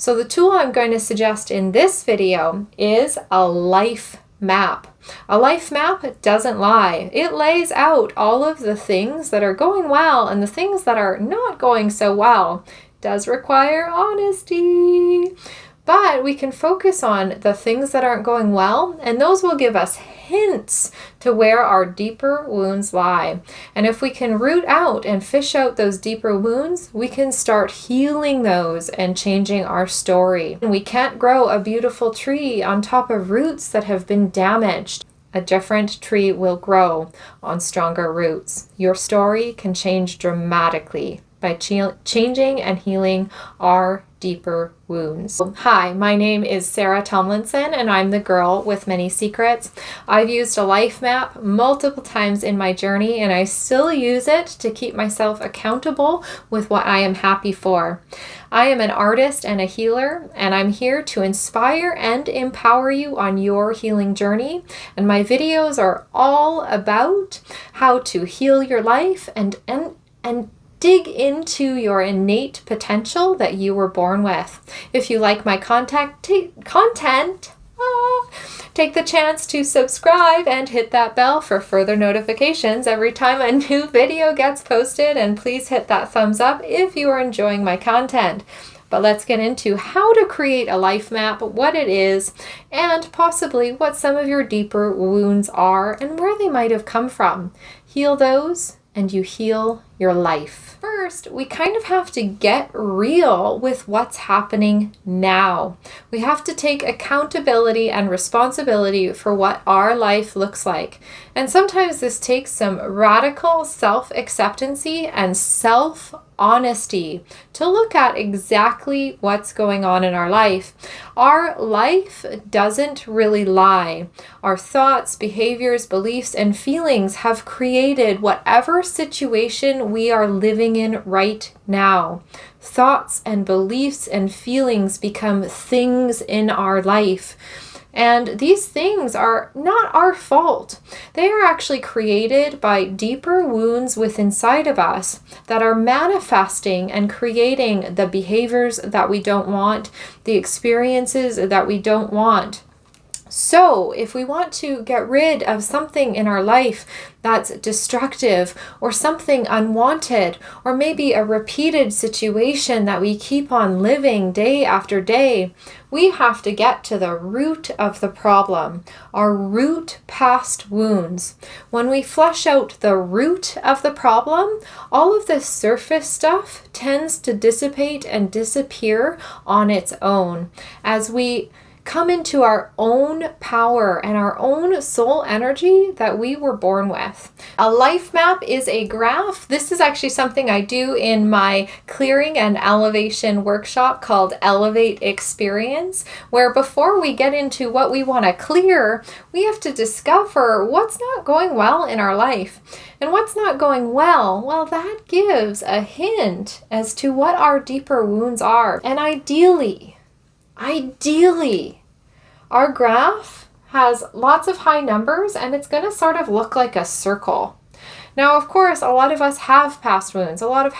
So the tool I'm going to suggest in this video is a life map. A life map doesn't lie. It lays out all of the things that are going well and the things that are not going so well. It does require honesty, but we can focus on the things that aren't going well, and those will give us hints to where our deeper wounds lie. And if we can root out and fish out those deeper wounds, we can start healing those and changing our story. We can't grow a beautiful tree on top of roots that have been damaged. A different tree will grow on stronger roots. Your story can change dramatically by changing and healing our deeper wounds. Hi, my name is Sarah Tomlinson and I'm the girl with many secrets. I've used a life map multiple times in my journey and I still use it to keep myself accountable with what I am happy for. I am an artist and a healer, and I'm here to inspire and empower you on your healing journey. And my videos are all about how to heal your life and dig into your innate potential that you were born with. If you like my content, take the chance to subscribe and hit that bell for further notifications every time a new video gets posted, and please hit that thumbs up if you are enjoying my content. But let's get into how to create a life map, what it is, and possibly what some of your deeper wounds are and where they might have come from. Heal those and you heal your life. First, we kind of have to get real with what's happening now. We have to take accountability and responsibility for what our life looks like. And sometimes this takes some radical self-acceptance and self-honesty to look at exactly what's going on in our life. Our life doesn't really lie. Our thoughts, behaviors, beliefs, and feelings have created whatever situation we are living in right now. Thoughts and beliefs and feelings become things in our life. And these things are not our fault. They are actually created by deeper wounds within inside of us that are manifesting and creating the behaviors that we don't want, the experiences that we don't want. So if we want to get rid of something in our life that's destructive or something unwanted, or maybe a repeated situation that we keep on living day after day, we have to get to the root of the problem, our root past wounds. When we flush out the root of the problem, all of the surface stuff tends to dissipate and disappear on its own as we come into our own power and our own soul energy that we were born with. A life map is a graph. This is actually something I do in my clearing and elevation workshop called Elevate Experience, where before we get into what we want to clear, we have to discover what's not going well in our life. And what's not going well, that gives a hint as to what our deeper wounds are. And ideally, our graph has lots of high numbers and it's going to sort of look like a circle. Now, of course, a lot of us have past wounds. A lot of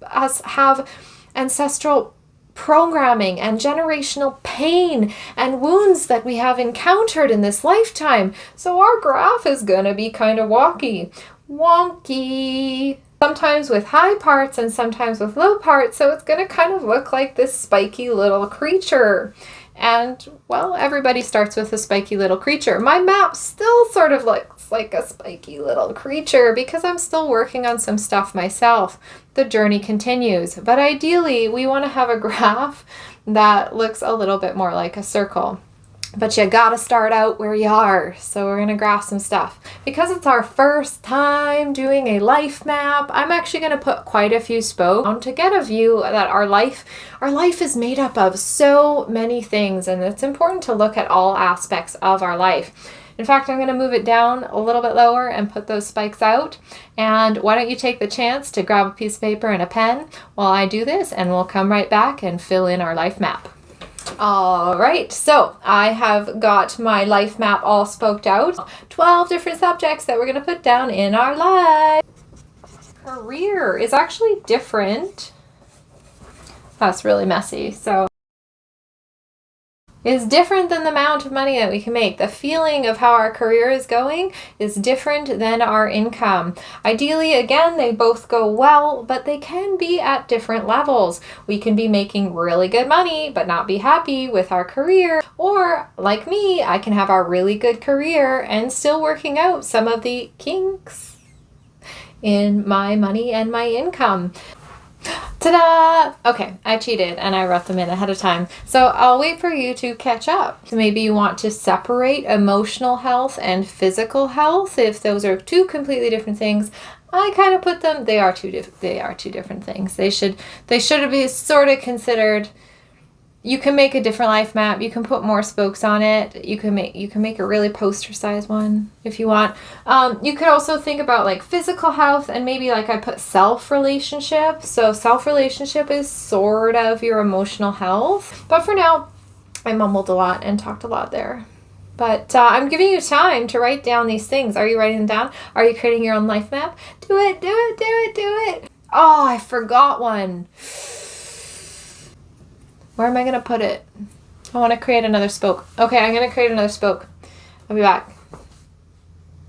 us have ancestral programming and generational pain and wounds that we have encountered in this lifetime. So our graph is going to be kind of wonky. Sometimes with high parts and sometimes with low parts, so it's going to kind of look like this spiky little creature. And, well, everybody starts with a spiky little creature. My map still sort of looks like a spiky little creature because I'm still working on some stuff myself. The journey continues. But ideally, we want to have a graph that looks a little bit more like a circle. But you gotta start out where you are. So we're gonna graph some stuff. Because it's our first time doing a life map, I'm actually gonna put quite a few spokes to get a view that our life is made up of so many things, and it's important to look at all aspects of our life. In fact, I'm gonna move it down a little bit lower and put those spikes out. And why don't you take the chance to grab a piece of paper and a pen while I do this, and we'll come right back and fill in our life map. All right, so I have got my life map all spoked out. 12 different subjects that we're going to put down in our life. Career is actually different. That's really messy. So is different than the amount of money that we can make. The feeling of how our career is going is different than our income. Ideally, again, they both go well, but they can be at different levels. We can be making really good money, but not be happy with our career. Or, like me, I can have a really good career and still working out some of the kinks in my money and my income. Ta-da! Okay, I cheated and I wrote them in ahead of time. So I'll wait for you to catch up. So maybe you want to separate emotional health and physical health. If those are two completely different things, I kind of put them, they are two different things. They should be sort of considered. You can make a different life map. You can put more spokes on it. You can make a really poster size one if you want. You could also think about like physical health and maybe like I put self-relationship. So self-relationship is sort of your emotional health. But for now, I mumbled a lot and talked a lot there. But I'm giving you time to write down these things. Are you writing them down? Are you creating your own life map? Do it, do it, do it, do it. Oh, I forgot one. Where am I going to put it? I want to create another spoke. Okay, I'm going to create another spoke. I'll be back.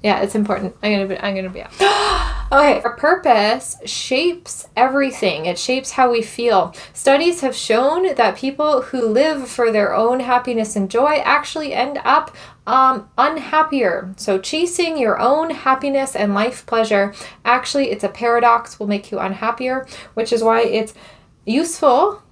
Yeah, it's important. I'm going to be out. Okay, our purpose shapes everything. It shapes how we feel. Studies have shown that people who live for their own happiness and joy actually end up unhappier. So chasing your own happiness and life pleasure, actually, it's a paradox, will make you unhappier, which is why it's useful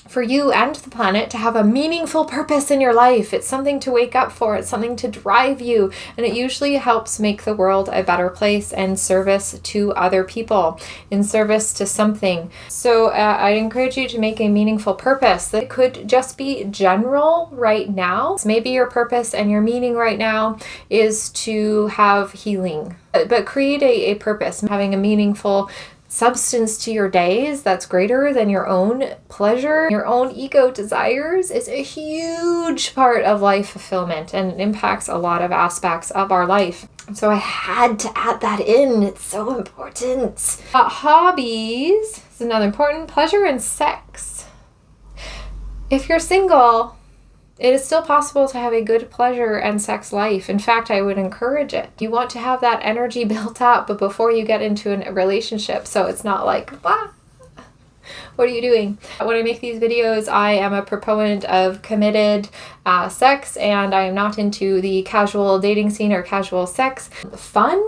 for you and the planet to have a meaningful purpose in your life. It's something to wake up for. It's something to drive you. And it usually helps make the world a better place and service to other people, in service to something. So I encourage you to make a meaningful purpose. That could just be general right now. So maybe your purpose and your meaning right now is to have healing. But create a purpose, having a meaningful substance to your days that's greater than your own pleasure, your own ego desires, is a huge part of life fulfillment, and it impacts a lot of aspects of our life. So I had to add that in. It's so important. Hobbies is another important. Pleasure and sex. If you're single, it is still possible to have a good pleasure and sex life. In fact, I would encourage it. You want to have that energy built up but before you get into a relationship, so it's not like, what are you doing? When I make these videos, I am a proponent of committed sex, and I am not into the casual dating scene or casual sex. Fun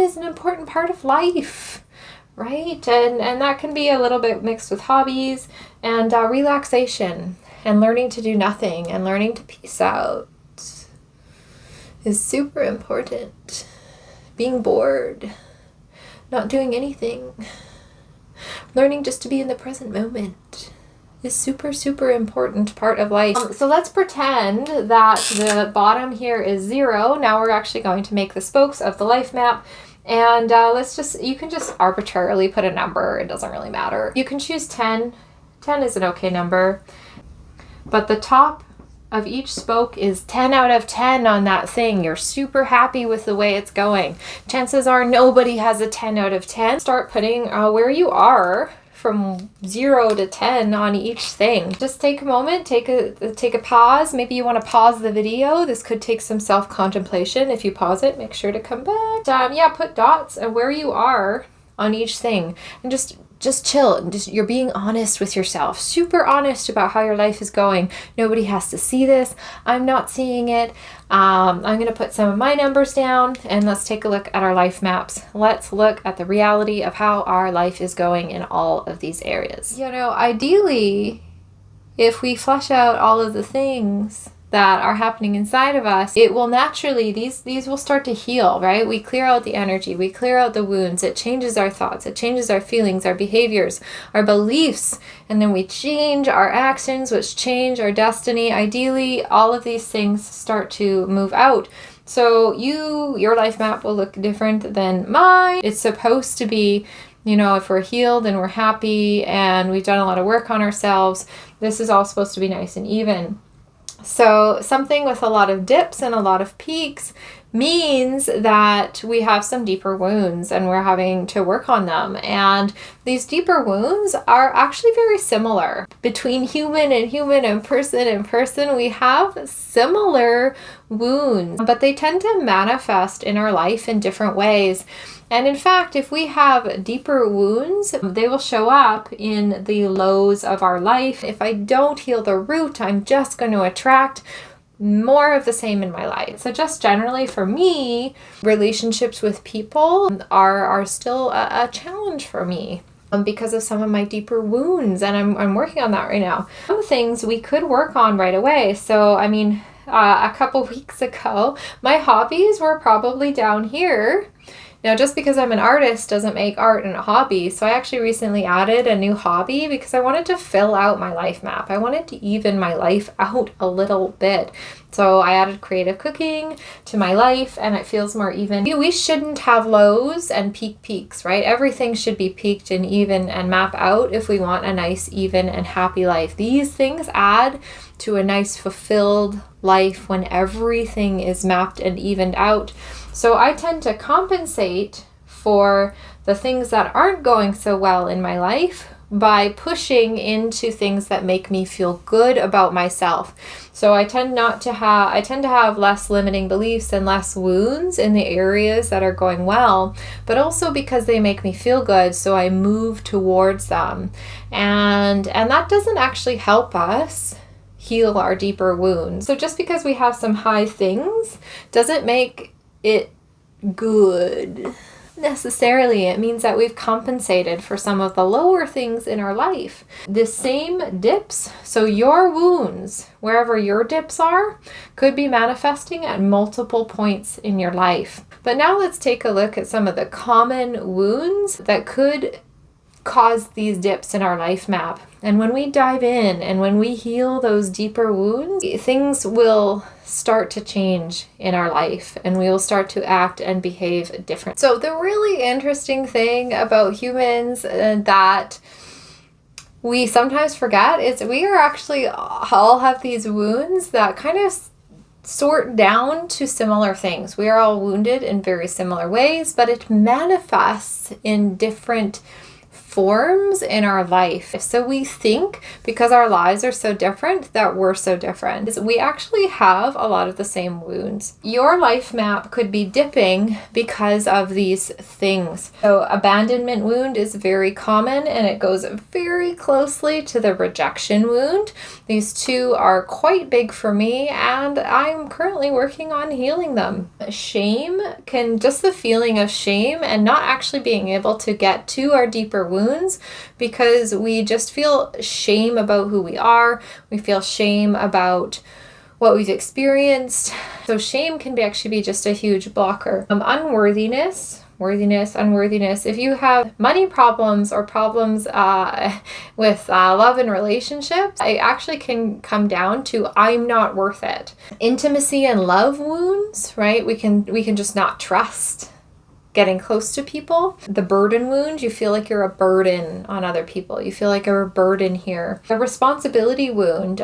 is an important part of life, right? And that can be a little bit mixed with hobbies and relaxation. And learning to do nothing and learning to peace out is super important. Being bored, not doing anything, learning just to be in the present moment is super, super important part of life. So let's pretend that the bottom here is 0. Now we're actually going to make the spokes of the life map. And you can just arbitrarily put a number. It doesn't really matter. You can choose 10. 10 is an okay number. But the top of each spoke is 10 out of 10 on that thing. You're super happy with the way it's going. Chances are nobody has a 10 out of 10. Start putting where you are from 0 to 10 on each thing. Just take a moment, take a pause. Maybe you want to pause the video. This could take some self-contemplation. If you pause it, make sure to come back. Yeah, put dots and where you are on each thing, and just chill. You're being honest with yourself, super honest about how your life is going. Nobody has to see this. I'm not seeing it. I'm going to put some of my numbers down, and let's take a look at our life maps. Let's look at the reality of how our life is going in all of these areas. Ideally, if we flesh out all of the things that are happening inside of us, it will naturally, these will start to heal, right? We clear out the energy, we clear out the wounds, it changes our thoughts, it changes our feelings, our behaviors, our beliefs, and then we change our actions, which change our destiny. Ideally, all of these things start to move out. So your life map will look different than mine. It's supposed to be, if we're healed and we're happy and we've done a lot of work on ourselves, this is all supposed to be nice and even. So something with a lot of dips and a lot of peaks means that we have some deeper wounds and we're having to work on them. And these deeper wounds are actually very similar. Between human and person, we have similar wounds, but they tend to manifest in our life in different ways. And in fact, if we have deeper wounds, they will show up in the lows of our life. If I don't heal the root, I'm just going to attract more of the same in my life. So just generally for me, relationships with people are still a challenge for me because of some of my deeper wounds, and I'm working on that right now. Some things we could work on right away. So I mean, a couple weeks ago, my hobbies were probably down here. Now, just because I'm an artist doesn't make art and a hobby. So I actually recently added a new hobby because I wanted to fill out my life map. I wanted to even my life out a little bit. So I added creative cooking to my life and it feels more even. We shouldn't have lows and peaks, right? Everything should be peaked and even and map out if we want a nice, even and happy life. These things add to a nice, fulfilled life when everything is mapped and evened out. So I tend to compensate for the things that aren't going so well in my life by pushing into things that make me feel good about myself. So I tend to have less limiting beliefs and less wounds in the areas that are going well, but also because they make me feel good, so I move towards them. And that doesn't actually help us heal our deeper wounds. So just because we have some high things doesn't make it good necessarily. It means that we've compensated for some of the lower things in our life. The same dips, so your wounds, wherever your dips are, could be manifesting at multiple points in your life. But now let's take a look at some of the common wounds that could cause these dips in our life map. And when we dive in and when we heal those deeper wounds, things will start to change in our life and we will start to act and behave different. So the really interesting thing about humans that we sometimes forget is we are actually all have these wounds that kind of sort down to similar things. We are all wounded in very similar ways, but it manifests in different forms in our life. So we think because our lives are so different that we're so different. We actually have a lot of the same wounds. Your life map could be dipping because of these things. So abandonment wound is very common and it goes very closely to the rejection wound. These two are quite big for me and I'm currently working on healing them. Shame just the feeling of shame and not actually being able to get to our deeper wounds because we just feel shame about who we are. We feel shame about what we've experienced. So shame can actually be just a huge blocker. Unworthiness, unworthiness. If you have money problems or problems with love and relationships, it actually can come down to I'm not worth it. Intimacy and love wounds, right? We can just not trust getting close to people. The burden wound, you feel like you're a burden on other people. You feel like you're a burden here. The responsibility wound,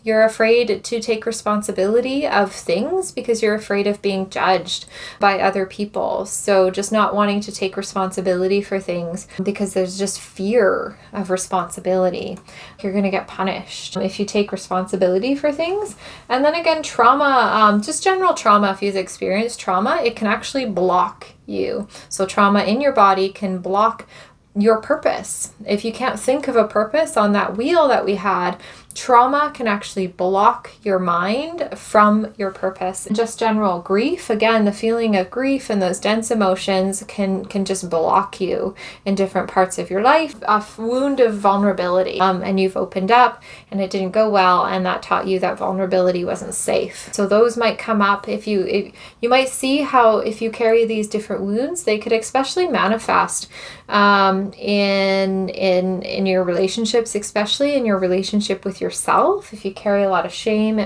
you're afraid to take responsibility of things because you're afraid of being judged by other people. So just not wanting to take responsibility for things because there's just fear of responsibility. You're going to get punished if you take responsibility for things. And then again, trauma, just general trauma. If you've experienced trauma, it can actually block you. So trauma in your body can block your purpose. If you can't think of a purpose on that wheel that we had, trauma can actually block your mind from your purpose. Just general grief, again, the feeling of grief and those dense emotions can just block you in different parts of your life. A wound of vulnerability, and you've opened up and it didn't go well, and that taught you that vulnerability wasn't safe. So those might come up if you might see how if you carry these different wounds, they could especially manifest in your relationships, especially in your relationship with yourself. If you carry a lot of shame,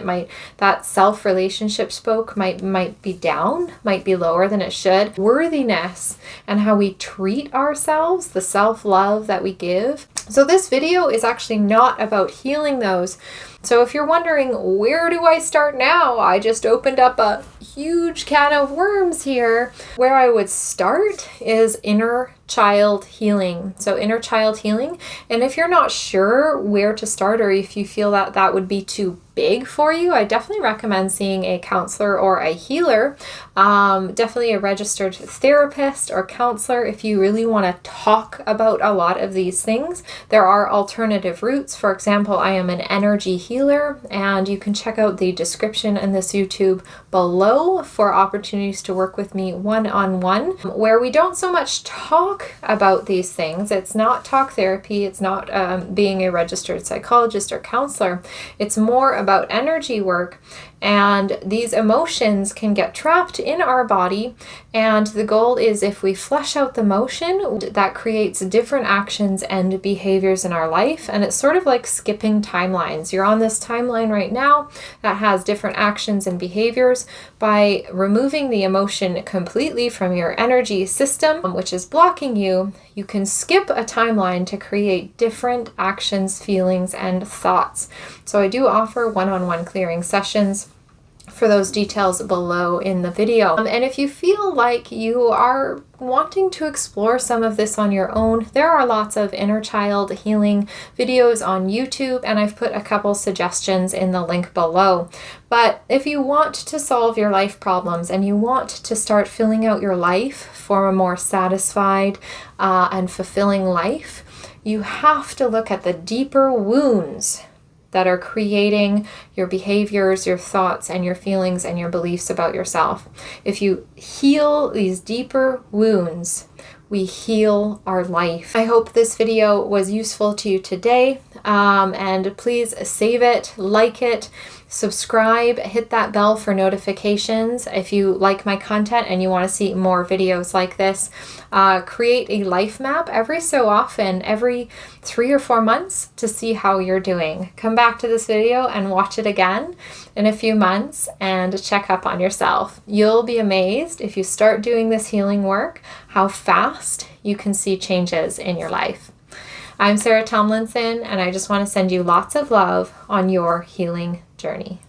that self relationship spoke might be down, might be lower than it should. Worthiness and how we treat ourselves, the self-love that we give. So this video is actually not about healing those. So if you're wondering, where do I start now? I just opened up a huge can of worms here. Where I would start is inner child healing. So inner child healing. And if you're not sure where to start, or if you feel that that would be too big for you, I definitely recommend seeing a counselor or a healer, definitely a registered therapist or counselor if you really want to talk about a lot of these things. There are alternative routes. For example, I am an energy healer, and you can check out the description in this YouTube below for opportunities to work with me one-on-one, where we don't so much talk about these things. It's not talk therapy. It's not being a registered psychologist or counselor. It's more about energy work, and these emotions can get trapped in our body, and the goal is, if we flesh out the motion, that creates different actions and behaviors in our life. And it's sort of like skipping timelines. You're on this timeline right now that has different actions and behaviors. By removing the emotion completely from your energy system, which is blocking you, you can skip a timeline to create different actions, feelings, and thoughts. So I do offer one-on-one clearing sessions. For those details below in the video. And if you feel like you are wanting to explore some of this on your own, there are lots of inner child healing videos on YouTube, and I've put a couple suggestions in the link below. But if you want to solve your life problems and you want to start filling out your life for a more satisfied and fulfilling life, you have to look at the deeper wounds that are creating your behaviors, your thoughts, and your feelings and your beliefs about yourself. If you heal these deeper wounds, we heal our life. I hope this video was useful to you today, and please save it, like it, subscribe, hit that bell for notifications if you like my content and you want to see more videos like this. Create a life map every so often, every 3 or 4 months, to see how you're doing. Come back to this video and watch it again in a few months and check up on yourself. You'll be amazed if you start doing this healing work, how fast you can see changes in your life. I'm Sarah Tomlinson, and I just want to send you lots of love on your healing journey.